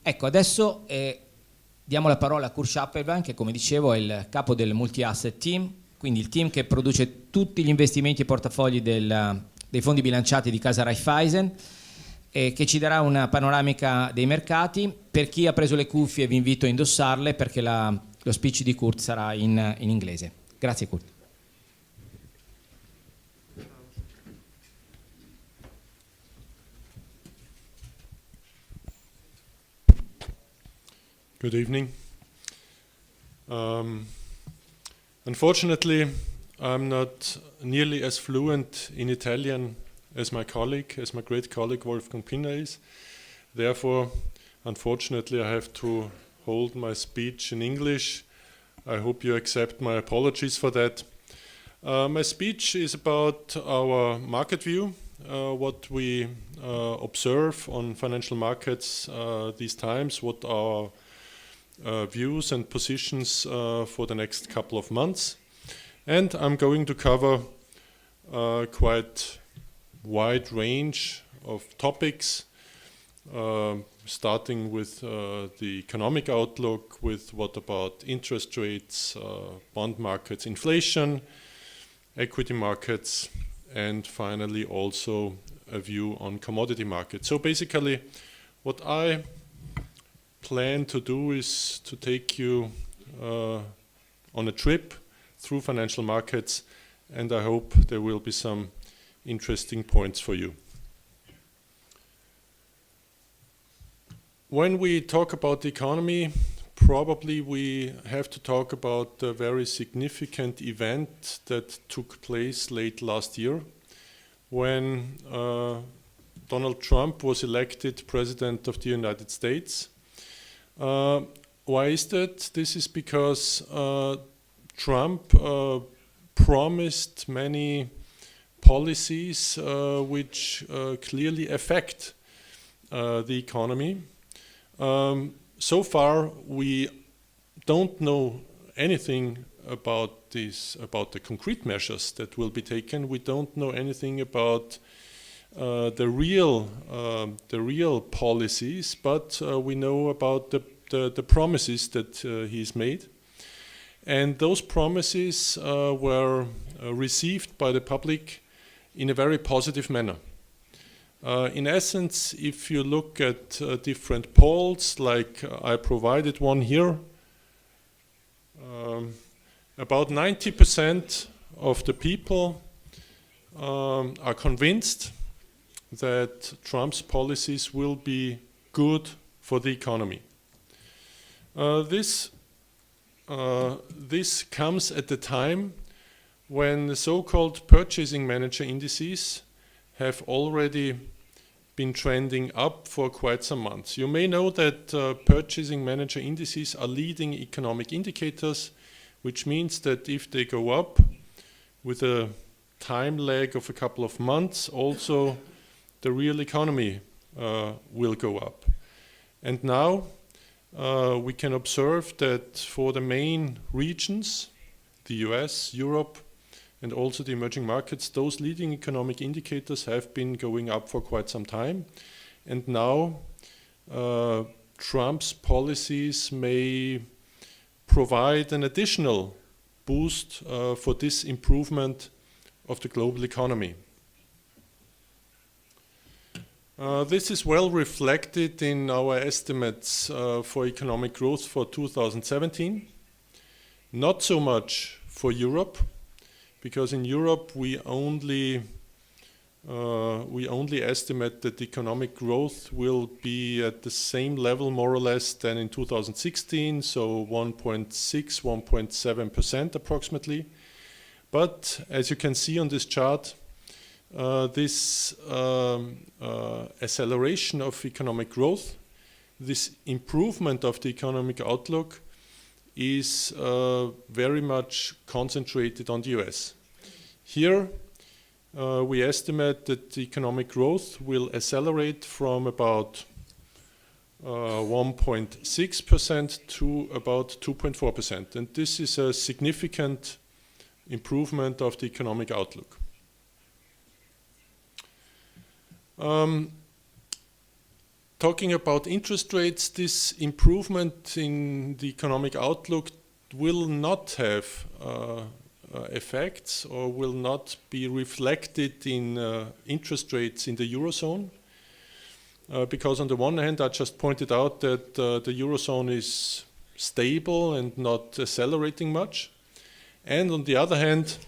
Ecco, adesso diamo la parola a Kurt Schappelwein, che come dicevo è il capo del multi-asset team, quindi il team che produce tutti gli investimenti e portafogli dei fondi bilanciati di Casa Raiffeisen, che ci darà una panoramica dei mercati. Per chi ha preso le cuffie vi invito a indossarle perché lo speech di Kurt sarà in inglese. Grazie Kurt. Good evening. Unfortunately, I'm not nearly as fluent in Italian as my great colleague Wolfgang Pinner is. Therefore, unfortunately, I have to hold my speech in English. I hope you accept my apologies for that. My speech is about our market view, what we observe on financial markets these times, what our views and positions for the next couple of months. And I'm going to cover quite wide range of topics, starting with the economic outlook, with what about interest rates, bond markets, inflation, equity markets, and finally also a view on commodity markets. So basically what I plan to do is to take you on a trip through financial markets, and I hope there will be some interesting points for you. When we talk about the economy, probably we have to talk about a very significant event that took place late last year when Donald Trump was elected President of the United States. Why is that? This is because Trump promised many policies which clearly affect the economy. So far, we don't know anything about the concrete measures that will be taken. We don't know anything about the real policies, but we know about the promises that he's made. And those promises were received by the public in a very positive manner. In essence, if you look at different polls, like I provided one here, about 90% of the people are convinced that Trump's policies will be good for the economy. This comes at the time when the so-called purchasing manager indices have already been trending up for quite some months. You may know that purchasing manager indices are leading economic indicators, which means that if they go up with a time lag of a couple of months, also the real economy will go up. And now we can observe that for the main regions, the US, Europe, and also the emerging markets, those leading economic indicators have been going up for quite some time. And now Trump's policies may provide an additional boost for this improvement of the global economy. This is well reflected in our estimates for economic growth for 2017. Not so much for Europe, because in Europe we only estimate that economic growth will be at the same level more or less than in 2016, so 1.6, 1.7% approximately. But as you can see on this chart, this acceleration of economic growth, this improvement of the economic outlook is very much concentrated on the US. Here we estimate that the economic growth will accelerate from about 1.6% to about 2.4%. And this is a significant improvement of the economic outlook. talking about interest rates, this improvement in the economic outlook will not have effects or will not be reflected in interest rates in the Eurozone. Because on the one hand, I just pointed out that the Eurozone is stable and not accelerating much. And on the other hand,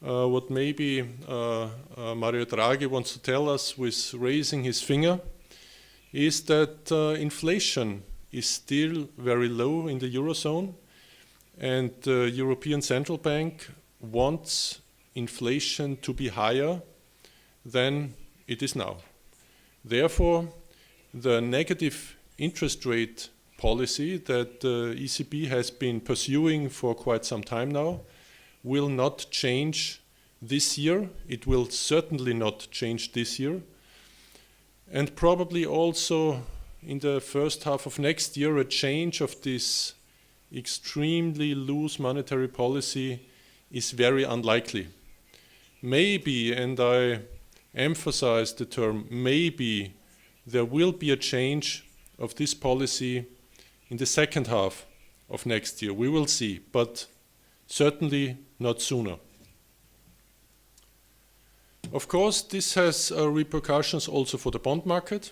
what maybe Mario Draghi wants to tell us with raising his finger is that inflation is still very low in the Eurozone, and the European Central Bank wants inflation to be higher than it is now. Therefore, the negative interest rate policy that the ECB has been pursuing for quite some time now will not change this year. It will certainly not change this year. And probably also in the first half of next year, a change of this extremely loose monetary policy is very unlikely. Maybe, and I emphasize the term maybe, there will be a change of this policy in the second half of next year. We will see, but certainly not sooner. Of course, this has repercussions also for the bond market.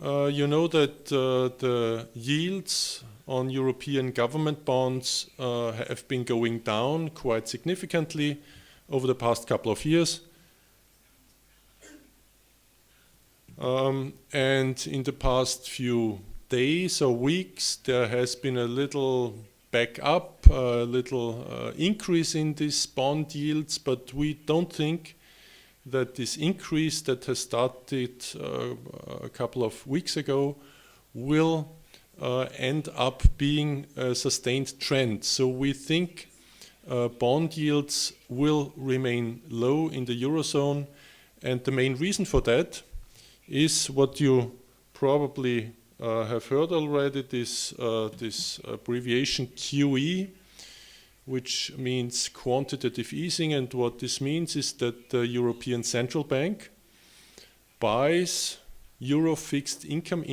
You know that the yields on European government bonds have been going down quite significantly over the past couple of years. And in the past few days or weeks, there has been a little back up, a little increase in these bond yields, but we don't think that this increase that has started a couple of weeks ago will end up being a sustained trend. So we think bond yields will remain low in the Eurozone, and the main reason for that is what you probably have heard already, this abbreviation QE, which means quantitative easing. And what this means is that the European Central Bank buys euro fixed income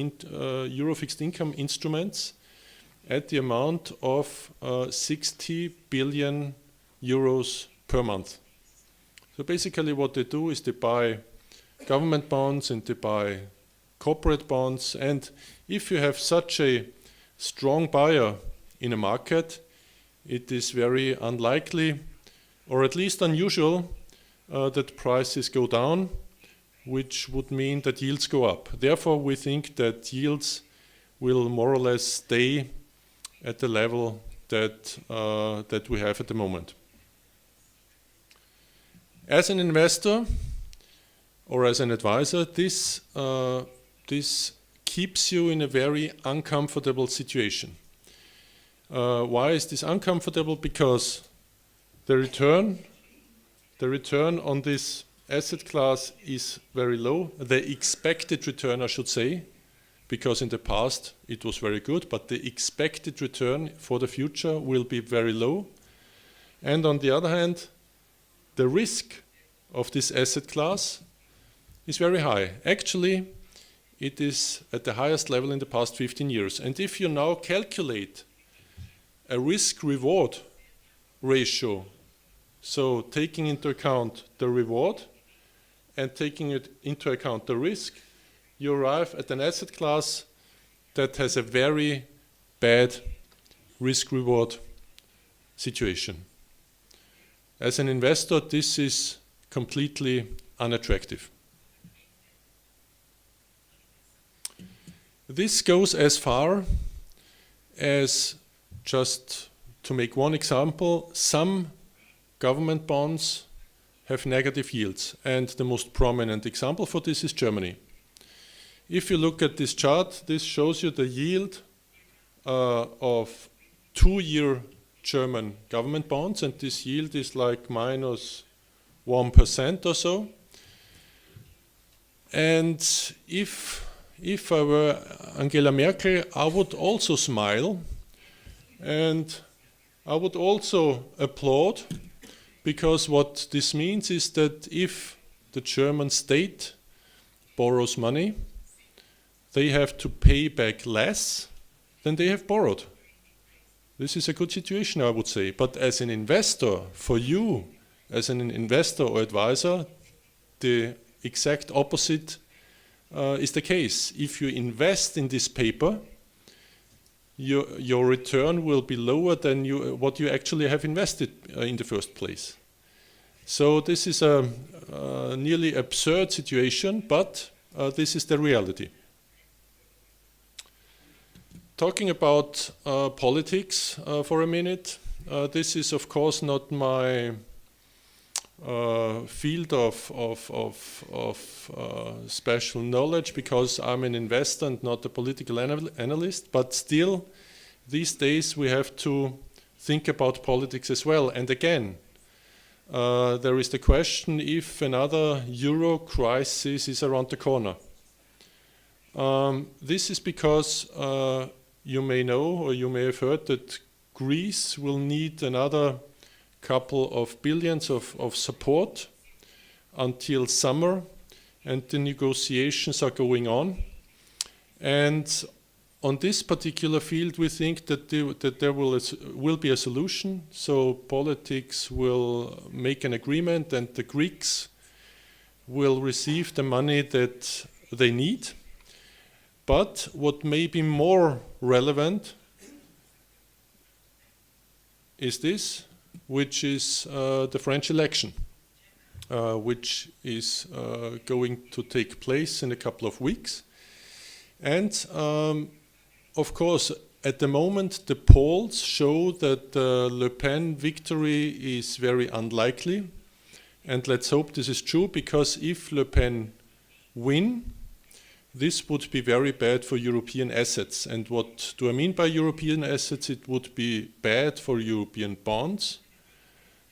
instruments at the amount of 60 billion euros per month. So basically what they do is they buy government bonds and they buy corporate bonds, and if you have such a strong buyer in a market, it is very unlikely, or at least unusual, that prices go down, which would mean that yields go up. Therefore, we think that yields will more or less stay at the level that we have at the moment. As an investor or as an advisor, this keeps you in a very uncomfortable situation. Why is this uncomfortable? Because the return on this asset class is very low. The expected return, I should say, because in the past it was very good, but the expected return for the future will be very low. And on the other hand, the risk of this asset class is very high. Actually, it is at the highest level in the past 15 years. And if you now calculate a risk-reward ratio, so taking into account the reward and taking it into account the risk, you arrive at an asset class that has a very bad risk-reward situation. As an investor, this is completely unattractive. This goes as far as, just to make one example, some government bonds have negative yields, and the most prominent example for this is Germany. If you look at this chart, this shows you the yield of 2-year German government bonds, and this yield is like minus 1% or so. And if I were Angela Merkel, I would also smile and I would also applaud, because what this means is that if the German state borrows money, they have to pay back less than they have borrowed. This is a good situation, I would say. But as an investor, for you, as an investor or advisor, the exact opposite is the case. If you invest in this paper, your return will be lower than what you actually have invested in the first place. So this is a nearly absurd situation, but this is the reality. Talking about politics for a minute, this is of course not my field of special knowledge, because I'm an investor and not a political analyst, but still these days we have to think about politics as well. And again, there is the question if another euro crisis is around the corner. This is because you may know, or you may have heard, that Greece will need another couple of billions of support until summer, and the negotiations are going on. And on this particular field, we think that there will be a solution. So politics will make an agreement, and the Greeks will receive the money that they need. But what may be more relevant is this, which is the French election, which is going to take place in a couple of weeks. And of course, at the moment, the polls show that Le Pen victory is very unlikely. And let's hope this is true, because if Le Pen win, this would be very bad for European assets. And what do I mean by European assets? It would be bad for European bonds,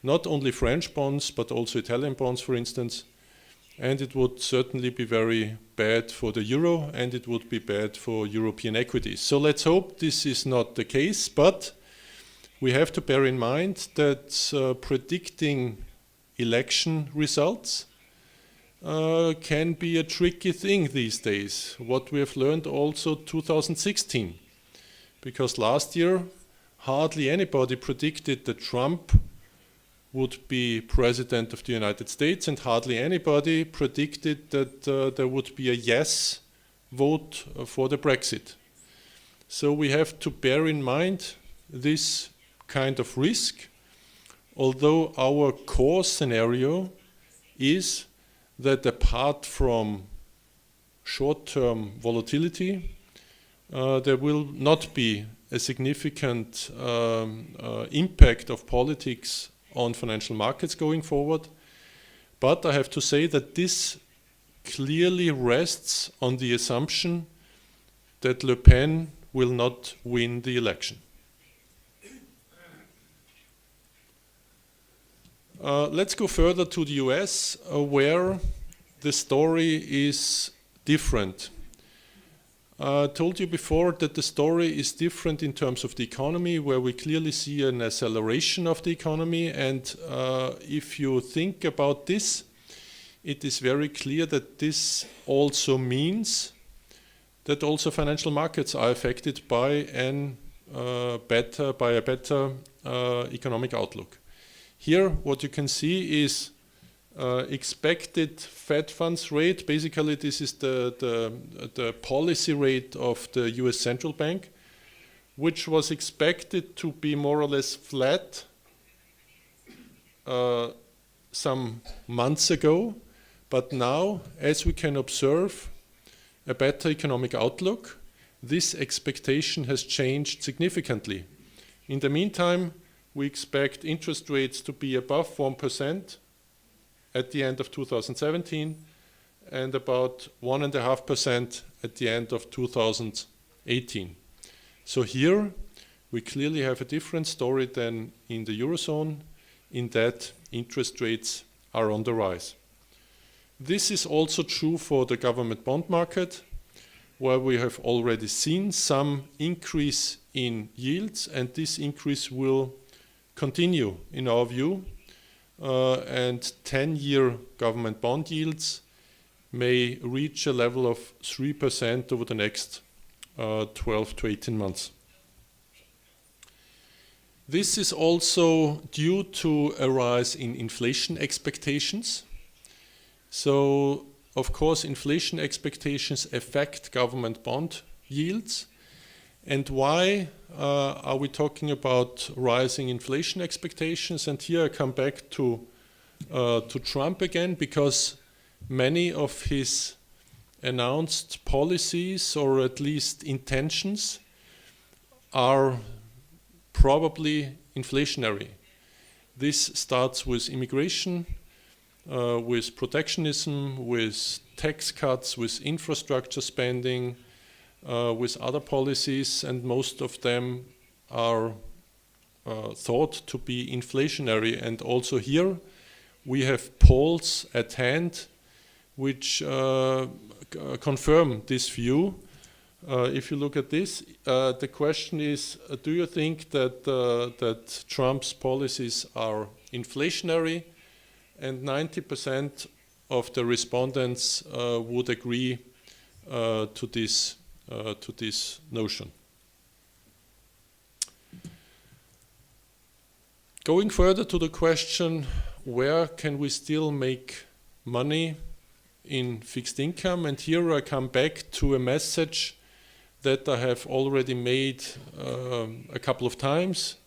not only French bonds, but also Italian bonds, for instance. And it would certainly be very bad for the euro, and it would be bad for European equities. So let's hope this is not the case, but we have to bear in mind that predicting election results can be a tricky thing these days. What we have learned also 2016, because last year hardly anybody predicted that Trump would be president of the United States, and hardly anybody predicted that there would be a yes vote for the Brexit. So we have to bear in mind this kind of risk, although our core scenario is that apart from short-term volatility, there will not be a significant impact of politics on financial markets going forward. But I have to say that this clearly rests on the assumption that Le Pen will not win the election. Let's go further to the US, where the story is different. I told you before that the story is different in terms of the economy, where we clearly see an acceleration of the economy. And if you think about this, it is very clear that this also means that also financial markets are affected by a better economic outlook. Here, what you can see is expected Fed funds rate. Basically, this is the policy rate of the US Central Bank, which was expected to be more or less flat some months ago. But now, as we can observe a better economic outlook, this expectation has changed significantly. In the meantime, we expect interest rates to be above 1% at the end of 2017 and about 1.5% at the end of 2018. So here we clearly have a different story than in the Eurozone, in that interest rates are on the rise. This is also true for the government bond market, where we have already seen some increase in yields, and this increase will continue in our view. And 10-year government bond yields may reach a level of 3% over the next 12 to 18 months. This is also due to a rise in inflation expectations. So, of course, inflation expectations affect government bond yields. And why are we talking about rising inflation expectations? And here I come back to Trump again, because many of his announced policies, or at least intentions, are probably inflationary. This starts with immigration, with protectionism, with tax cuts, with infrastructure spending, with other policies, and most of them are thought to be inflationary. And also here we have polls at hand which confirm this view. If you look at this, the question is, do you think that Trump's policies are inflationary? And 90% of the respondents would agree to this notion. Going further to the question, where can we still make money in fixed income? And here I come back to a message that I have already made a couple of times.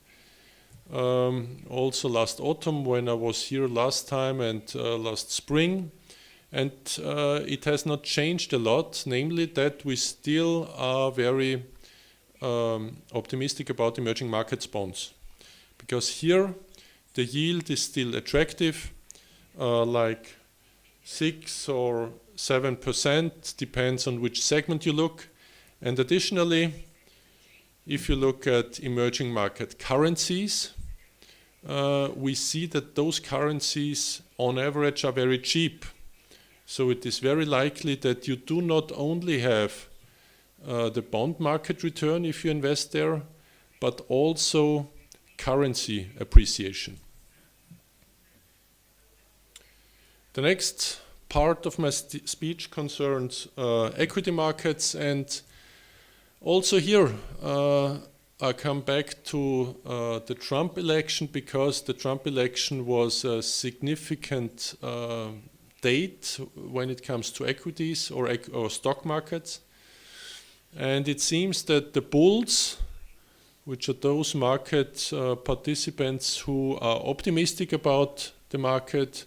Also last autumn when I was here last time, and last spring. And it has not changed a lot, namely that we still are very optimistic about emerging markets bonds. Because here the yield is still attractive, like 6 or 7%, depends on which segment you look. And additionally, if you look at emerging market currencies, we see that those currencies on average are very cheap. So it is very likely that you do not only have the bond market return if you invest there, but also currency appreciation. The next part of my speech concerns equity markets, and also here I come back to the Trump election, because the Trump election was a significant date when it comes to equities or stock markets. And it seems that the bulls, which are those market participants who are optimistic about the market,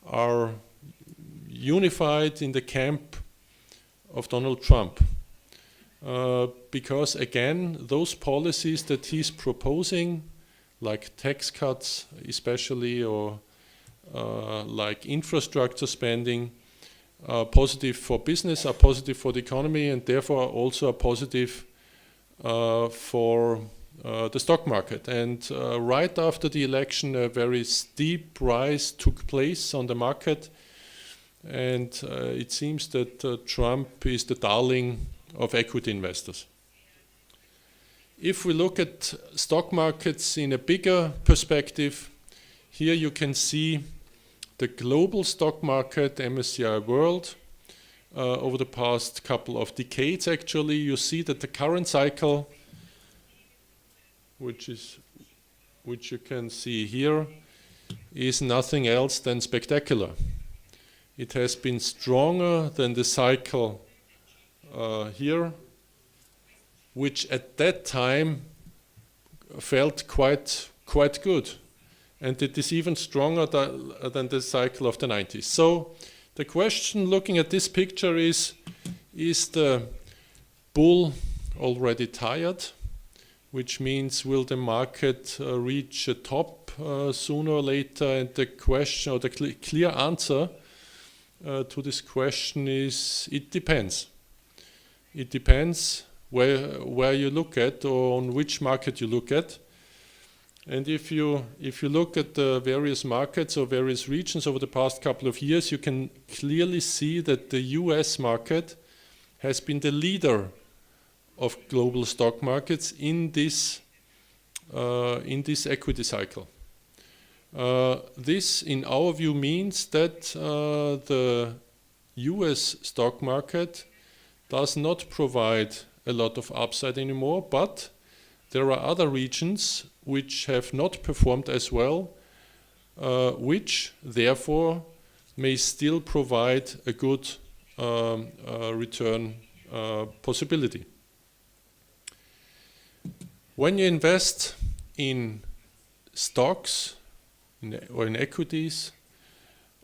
are unified in the camp of Donald Trump. Because again, those policies that he's proposing, like tax cuts especially, or like infrastructure spending, are positive for business, are positive for the economy, and therefore also are positive for the stock market. And right after the election, a very steep rise took place on the market, and it seems that Trump is the darling of equity investors. If we look at stock markets in a bigger perspective, here you can see the global stock market, MSCI World, over the past couple of decades. Actually, you see that the current cycle, which you can see here, is nothing else than spectacular. It has been stronger than the cycle here, which at that time felt quite good. And it is even stronger than the cycle of the 90s. So the question looking at this picture is the bull already tired? Which means, will the market reach a top sooner or later? And the question, or the clear answer to this question is, it depends. It depends where you look at, or on which market you look at. And if you look at the various markets or various regions over the past couple of years, you can clearly see that the US market has been the leader of global stock markets in this equity cycle. This, in our view, means that the US stock market does not provide a lot of upside anymore, but there are other regions which have not performed as well, which therefore may still provide a good return possibility. When you invest in stocks or in equities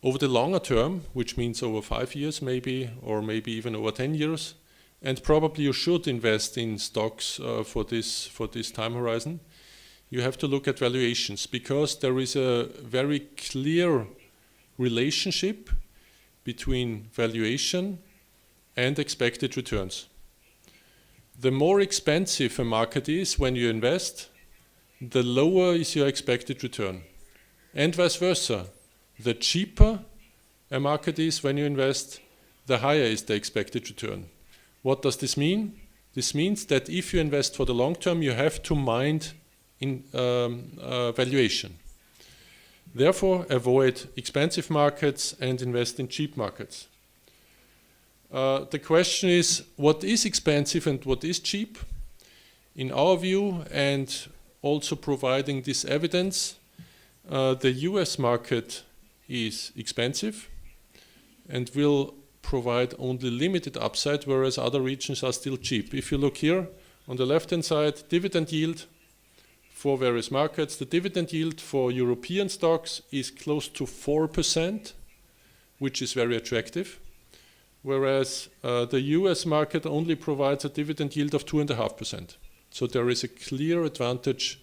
over the longer term, which means over 5 years maybe, or maybe even over 10 years, and probably you should invest in stocks for this time horizon, you have to look at valuations, because there is a very clear relationship between valuation and expected returns. The more expensive a market is when you invest, the lower is your expected return. And vice versa. The cheaper a market is when you invest, the higher is the expected return. What does this mean? This means that if you invest for the long term, you have to mind in valuation. Therefore, avoid expensive markets and invest in cheap markets. The question is, what is expensive and what is cheap? In our view, and also providing this evidence, the US market is expensive and will provide only limited upside, whereas other regions are still cheap. If you look here on the left-hand side, dividend yield for various markets. The dividend yield for European stocks is close to 4%, which is very attractive, whereas the US market only provides a dividend yield of 2.5%. So there is a clear advantage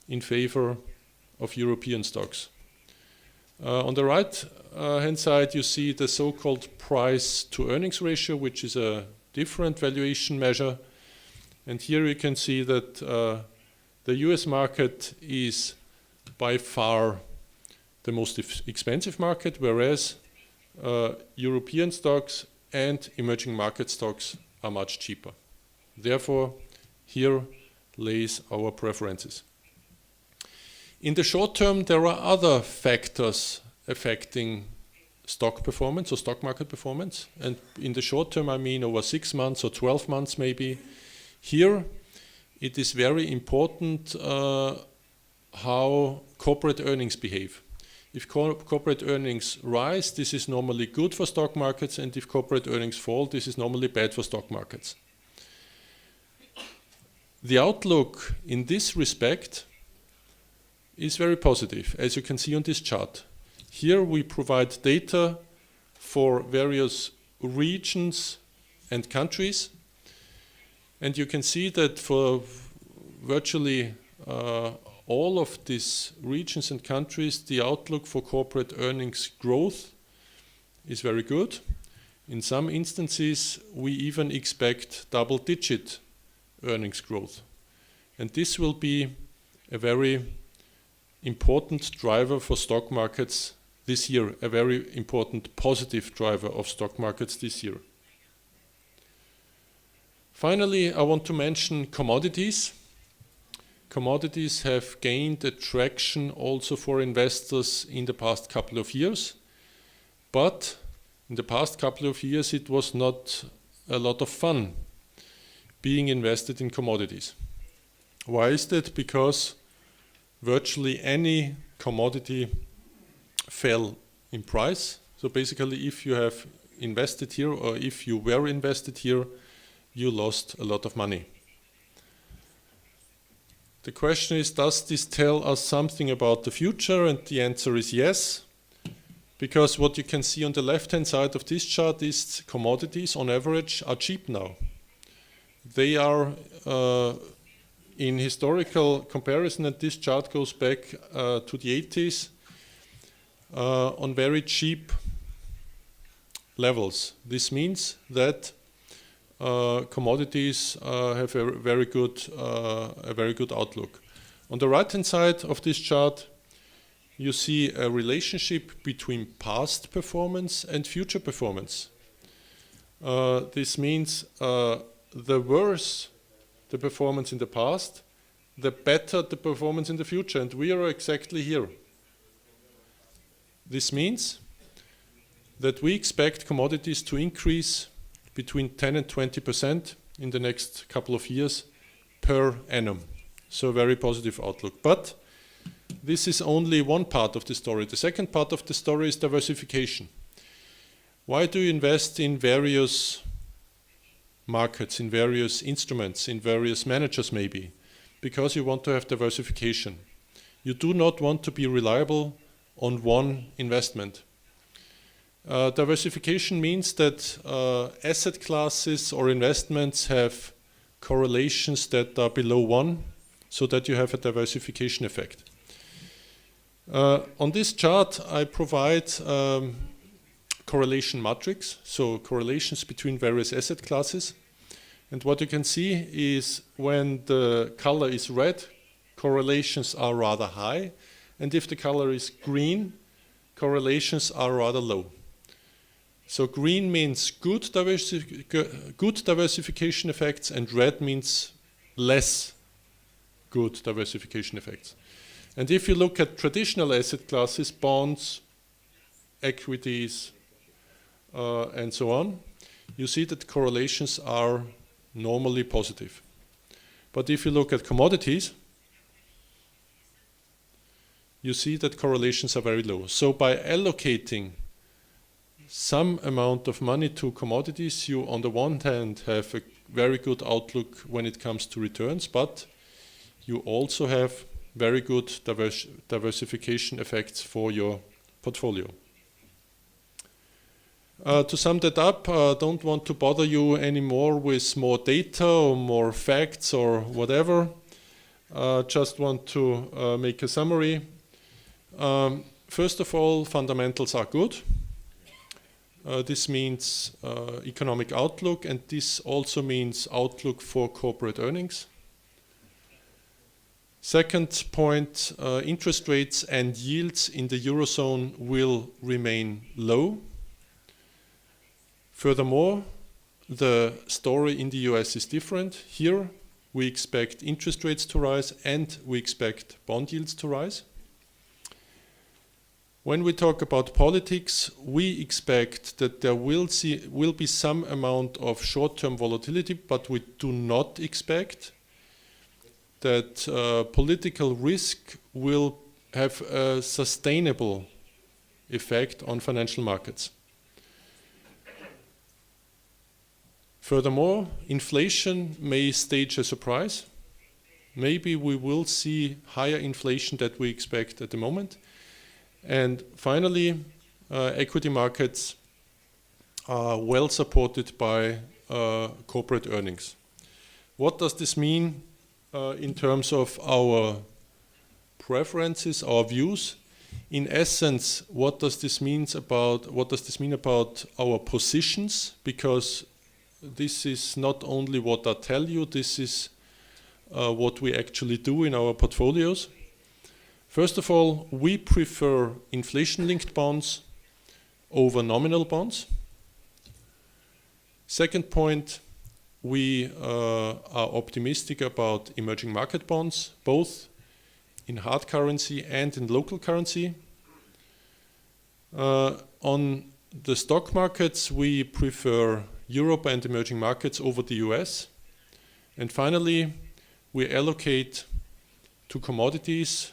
in favor of European stocks. On the right hand side, you see the so-called price to earnings ratio, which is a different valuation measure. And here you can see that the US market is by far the most expensive market, whereas European stocks and emerging market stocks are much cheaper. Therefore, here lays our preferences. In the short term, there are other factors affecting stock performance or stock market performance. And in the short term, I mean over 6 months or 12 months maybe. Here, it is very important how corporate earnings behave. If corporate earnings rise, this is normally good for stock markets, and if corporate earnings fall, this is normally bad for stock markets. The outlook in this respect is very positive, as you can see on this chart. Here we provide data for various regions and countries, and you can see that for virtually all of these regions and countries, the outlook for corporate earnings growth is very good. In some instances, we even expect double-digit earnings growth. And this will be a very important driver for stock markets this year, a very important positive driver of stock markets this year. Finally, I want to mention commodities. Commodities have gained attraction also for investors in the past couple of years, but in the past couple of years it was not a lot of fun being invested in commodities. Why is that? Because virtually any commodity fell in price. So basically, if you have invested here or if you were invested here, you lost a lot of money. The question is, does this tell us something about the future? And the answer is yes, because what you can see on the left-hand side of this chart is commodities on average are cheap now. They are in historical comparison, and this chart goes back to the 80s, on very cheap levels. This means that commodities have a very good outlook. On the right-hand side of this chart, you see a relationship between past performance and future performance. This means the worse the performance in the past, the better the performance in the future, and we are exactly here. This means that we expect commodities to increase between 10 and 20% in the next couple of years per annum. So a very positive outlook. But this is only one part of the story. The second part of the story is diversification. Why do you invest in various markets, in various instruments, in various managers maybe? Because you want to have diversification. You do not want to be reliable on one investment. Diversification means that asset classes or investments have correlations that are below 1, so that you have a diversification effect. On this chart, I provide correlation matrix, so correlations between various asset classes. And what you can see is when the color is red, correlations are rather high, and if the color is green, correlations are rather low. So green means good diversification effects, and red means less good diversification effects. And if you look at traditional asset classes, bonds, equities, and so on, you see that correlations are normally positive. But if you look at commodities, you see that correlations are very low. So by allocating some amount of money to commodities, you on the one hand have a very good outlook when it comes to returns, but you also have very good diversification effects for your portfolio. To sum that up, I don't want to bother you anymore with more data or more facts or whatever. Just want to make a summary. First of all, fundamentals are good. This means economic outlook, and this also means outlook for corporate earnings. Second point, interest rates and yields in the Eurozone will remain low. Furthermore, the story in the US is different. Here, we expect interest rates to rise and we expect bond yields to rise. When we talk about politics, we expect that there will be some amount of short-term volatility, but we do not expect that political risk will have a sustainable effect on financial markets. Furthermore, inflation may stage a surprise. Maybe we will see higher inflation than we expect at the moment. And finally, equity markets are well supported by corporate earnings. What does this mean in terms of our preferences, our views? In essence, what does this mean about our positions? Because this is not only what I tell you, this is what we actually do in our portfolios. First of all, we prefer inflation-linked bonds over nominal bonds. Second point, we are optimistic about emerging market bonds, both in hard currency and in local currency. On the stock markets, we prefer Europe and emerging markets over the US. And finally, we allocate to commodities,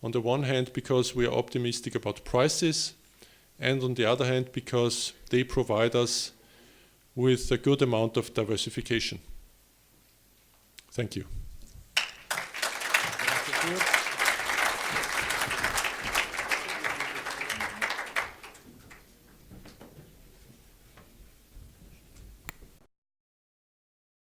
on the one hand because we are optimistic about prices, and on the other hand because they provide us with a good amount of diversification. Thank you.